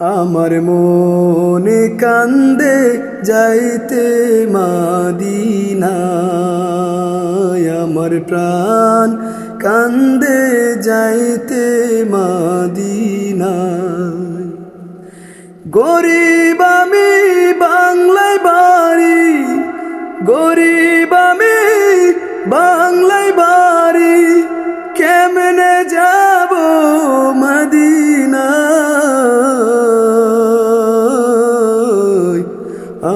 আমার মনে কান্দে যাইতে মদিনায়, আমার প্রাণ কান্দে যাইতে মদিনায়। গরিব আমি বাংলায় বাড়ি, গরিব আমি বাংলায় বাড়ি, কেমনে যাব মদিনায়।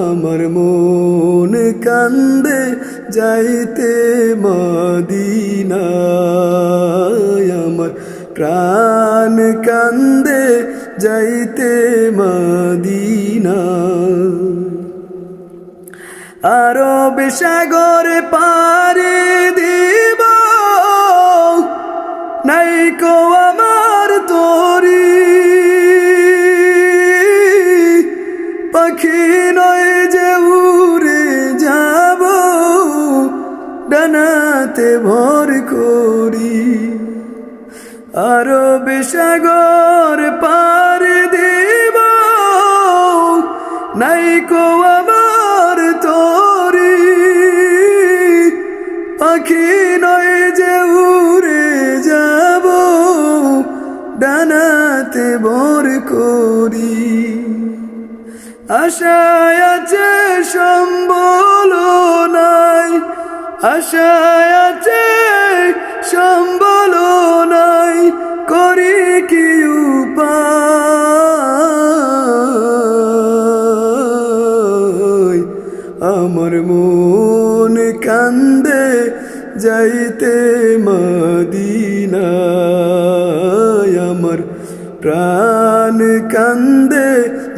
আমার মন কান্দে যাইতে মদিনায়, আমার প্রাণ কান্দে যাইতে মদিনায়। আরব সাগর পাড়ি দিব, নাইকো আমার তরি, পাখি নয় যে উড়ে যাব, ডানাতে ভর করি। আরব সাগর পাড়ি দিব, নাইকো আমার তরি, পাখি নয় যে উড়ে যাব, ডানাতে ভর করি। আশায় আছে সম্বল নাই, আশায় আছে সম্বল নাই, করি কি উপায়। আমার মন কান্দে যাইতে মদিনায়, আমার প্রাণ কান্দে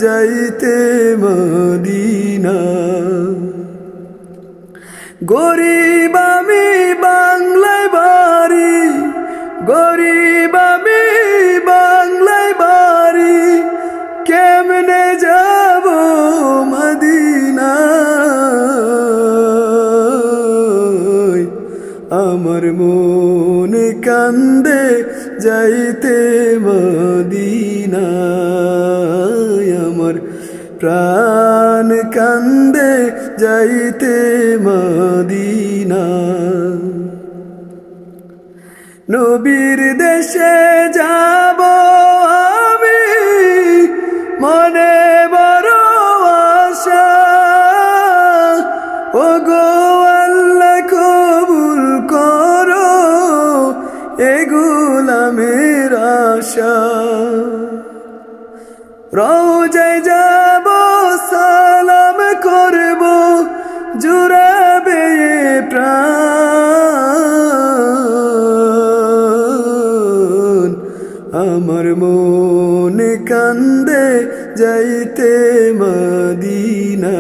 যাইতে মদিনায়। গরিব আমি বাংলায় বাড়ি, গরিব আমি বাংলায় বাড়ি, কেমনে যাব মদিনায়। আমার মন কান্দে যাইতে মদিনায়, আমার প্রাণ কান্দে যাইতে মদিনায়। নবীর দেশে যাব আমি, মনে বড় আশা, ও গো আল্লাহ কবুল করো এ গোলামের আশা। রওজায় যাব সালাম করব, জুড়াবে প্রাণ। আমার মন কান্দে যাইতে মদিনায়,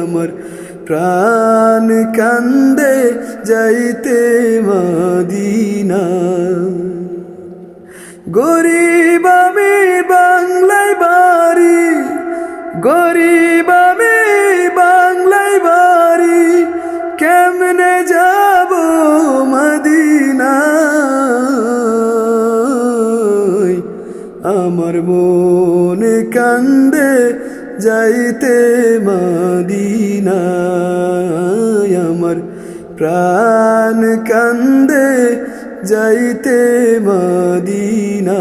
আমার প্রাণ কান্দে যাইতে মদিনায়। গরিব আমি বাংলায় বাড়ি, গরিব আমি বাংলায় বাড়ি, কেমনে যাব মদিনায়। আমার মন কান্দে যাইতে মদিনায়, আমার প্রাণ কান্দে যাইতে মদিনায়।